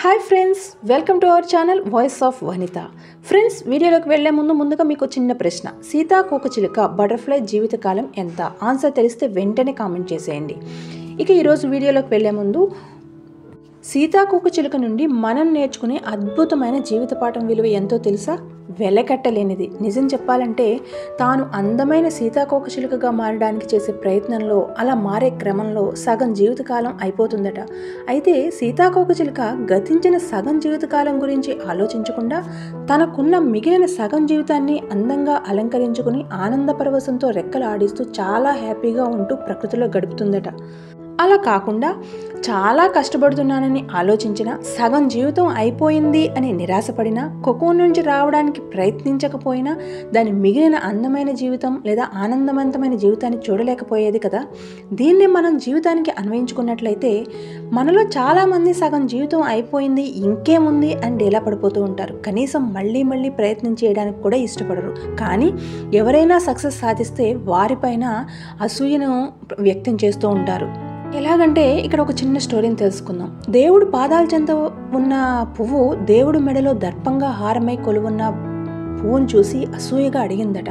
Hi friends, welcome to our channel voice of Vanitha. Friends, వీడియోలోకి వెళ్లే ముందుగా మీకు చిన్న ప్రశ్న. సీతాకోకచిలుక బటర్ఫ్లై జీవితకాలం ఎంత? ఆన్సర్ తెలిస్తే వెంటనే కామెంట్ చేసేయండి. ఇక ఈరోజు వీడియోలోకి వెళ్లే ముందు సీతాకోకచిలుక నుండి మనం నేర్చుకునే అద్భుతమైన జీవిత పాఠం విలువ ఎంతో తెలుసా? వెలకట్టలేనిది. నిజం చెప్పాలంటే తాను అందమైన సీతాకోకచిలుకగా మారడానికి చేసే ప్రయత్నంలో, అలా మారే క్రమంలో సగం జీవితకాలం అయిపోతుందట. అయితే సీతాకోకచిలుక గతించిన సగం జీవితకాలం గురించి ఆలోచించకుండా తనకున్న మిగిలిన సగం జీవితాన్ని అందంగా అలంకరించుకుని ఆనంద పరవశంతో రెక్కలు ఆడిస్తూ చాలా హ్యాపీగా ఉంటూ ప్రకృతిలో గడుపుతుందట. అలా కాకుండా చాలా కష్టపడుతున్నానని ఆలోచించిన, సగం జీవితం అయిపోయింది అని నిరాశపడినా, కోకోన్ నుంచి రావడానికి ప్రయత్నించకపోయినా దాని మిగిలిన అందమైన జీవితం లేదా ఆనందవంతమైన జీవితాన్ని చూడలేకపోయేది కదా. దీన్ని మనం జీవితానికి అన్వయించుకున్నట్లయితే మనలో చాలామంది సగం జీవితం అయిపోయింది ఇంకేముంది అని డేలా పడిపోతూ ఉంటారు. కనీసం మళ్ళీ ప్రయత్నం చేయడానికి కూడా ఇష్టపడరు. కానీ ఎవరైనా సక్సెస్ సాధిస్తే వారిపైన అసూయను వ్యక్తం చేస్తూ ఉంటారు. ఎలాగంటే ఇక్కడ ఒక చిన్న స్టోరీని తెలుసుకుందాం. దేవుడు పాదాల చెంత ఉన్న పువ్వు దేవుడు మెడలో దర్పంగా హారమై కొలువున్న పువ్వును చూసి అసూయగా అడిగిందట.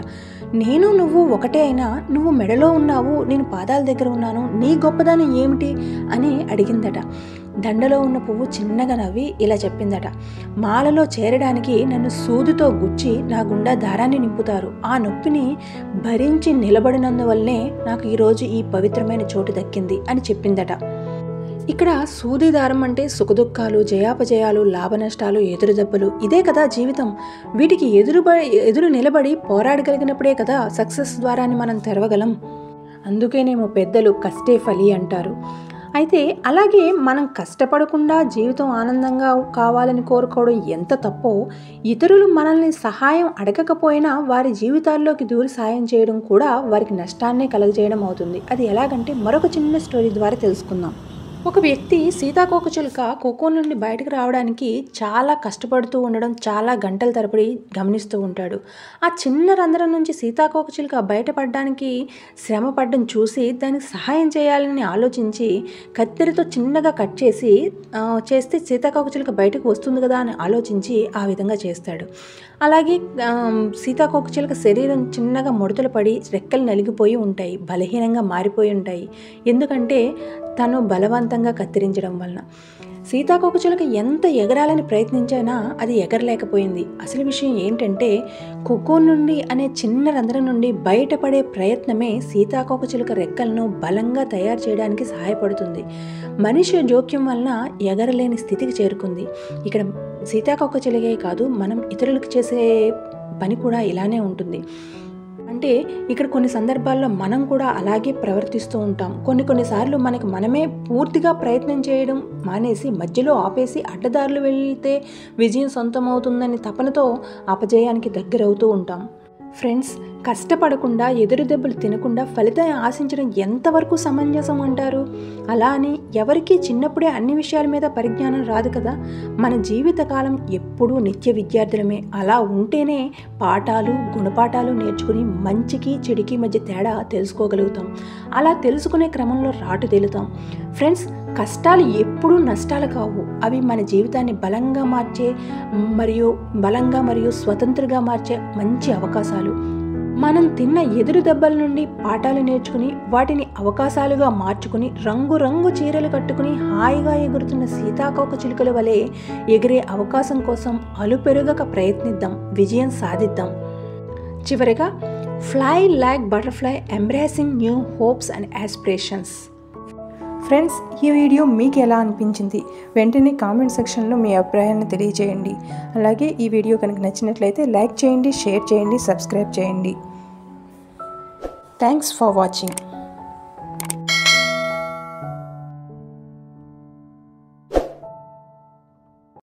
నేను నువ్వు ఒకటే అయినా నువ్వు మెడలో ఉన్నావు, నేను పాదాల దగ్గర ఉన్నాను, నీ గొప్పదనం ఏమిటి అని అడిగిందట. దండలో ఉన్న పువ్వు చిన్నగా నవ్వి ఇలా చెప్పిందట, మాలలో చేరడానికి నన్ను సూదితో గుచ్చి నా గుండా దారాన్ని నింపుతారు. ఆ నొప్పిని భరించి నిలబడినందువల్లనే నాకు ఈరోజు ఈ పవిత్రమైన చోటు దక్కింది అని చెప్పిందట. ఇక్కడ సూది దారం అంటే సుఖదుఖాలు, జయాపజయాలు, లాభ నష్టాలు, ఎదురు దెబ్బలు, ఇదే కదా జీవితం. వీటికి ఎదురు నిలబడి పోరాడగలిగినప్పుడే కదా సక్సెస్ ద్వారాన్ని మనం తెరవగలం. అందుకేనేమో పెద్దలు కష్టే ఫలి అంటారు. అయితే అలాగే మనం కష్టపడకుండా జీవితం ఆనందంగా కావాలని కోరుకోవడం ఎంత తప్పో, ఇతరులు మనల్ని సహాయం అడగకపోయినా వారి జీవితాల్లోకి దూరి సాయం చేయడం కూడా వారికి నష్టాన్నే కలుగజేయడం అవుతుంది. అది ఎలాగంటే మరొక చిన్న స్టోరీ ద్వారా తెలుసుకుందాం. ఒక వ్యక్తి సీతాకోకచిలుక కోకోన్ నుండి బయటకు రావడానికి చాలా కష్టపడుతూ ఉండడం చాలా గంటల తరబడి గమనిస్తూ ఉంటాడు. ఆ చిన్న రంధ్రం నుంచి సీతాకోకచిలుక బయటపడడానికి శ్రమ పడడం చూసి దానికి సహాయం చేయాలని ఆలోచించి కత్తెరతో చిన్నగా కట్ చేస్తే సీతాకోకచిలుక బయటకు వస్తుంది కదా అని ఆలోచించి ఆ విధంగా చేస్తాడు. అలాగే సీతాకోకచిలుక శరీరం చిన్నగా ముడతలు పడి రెక్కలు నలిగిపోయి ఉంటాయి, బలహీనంగా మారిపోయి ఉంటాయి. ఎందుకంటే తను బలవంతంగా కత్తిరించడం వలన. సీతాకోకచిలుక ఎంత ఎగరాలని ప్రయత్నించినా అది ఎగరలేకపోయింది. అసలు విషయం ఏంటంటే కోకోన్ నుండి అనే చిన్న రంధ్రం నుండి బయటపడే ప్రయత్నమే సీతాకోకచిలుక రెక్కలను బలంగా తయారు చేయడానికి సహాయపడుతుంది. మనిషి జోక్యం వలన ఎగరలేని స్థితికి చేరుకుంది. ఇక్కడ సీతాకోకచిలుకే కాదు, మనం ఇతరులకు చేసే పని కూడా ఇలానే ఉంటుంది. అంటే ఇక్కడ కొన్ని సందర్భాల్లో మనం కూడా అలాగే ప్రవర్తిస్తూ ఉంటాం. కొన్నిసార్లు మనకి మనమే పూర్తిగా ప్రయత్నం చేయడం మానేసి మధ్యలో ఆపేసి అడ్డదారులు వెళ్తే విజయం సొంతమవుతుందని తపనతో అపజయానికి దగ్గరవుతూ ఉంటాం. ఫ్రెండ్స్, కష్టపడకుండా ఎదురు దెబ్బలు తినకుండా ఫలితం ఆశించడం ఎంతవరకు సమంజసం అంటారు? అలా అని ఎవరికీ చిన్నప్పుడే అన్ని విషయాల మీద పరిజ్ఞానం రాదు కదా. మన జీవితకాలం ఎప్పుడూ నిత్య విద్యార్థులమే. అలా ఉంటేనే పాఠాలు, గుణపాఠాలు నేర్చుకుని మంచికి చెడుకి మధ్య తేడా తెలుసుకోగలుగుతాం. అలా తెలుసుకునే క్రమంలో రాటు తేలుతాం. ఫ్రెండ్స్, కష్టాలు ఎప్పుడూ నష్టాలు కావు. అవి మన జీవితాన్ని బలంగా మరియు స్వతంత్రంగా మార్చే మంచి అవకాశాలు. మనం తిన్న ఎదురు దెబ్బల నుండి పాఠాలు నేర్చుకుని వాటిని అవకాశాలుగా మార్చుకుని రంగు చీరలు కట్టుకుని హాయిగా ఎగురుతున్న సీతాకోకచిలుకల వలె ఎగిరే అవకాశం కోసం అలుపెరుగక ప్రయత్నిద్దాం, విజయం సాధిద్దాం. చివరిగా, fly like butterfly, embracing new hopes and aspirations. Friends, ఈ వీడియో మీకు ఎలా అనిపించింది? వెంటనే కామెంట్ సెక్షన్లో మీ అభిప్రాయాన్ని తెలియజేయండి. అలాగే ఈ వీడియో కనుక నచ్చినట్లయితే లైక్ చేయండి, షేర్ చేయండి, సబ్స్క్రైబ్ చేయండి. Thanks for watching.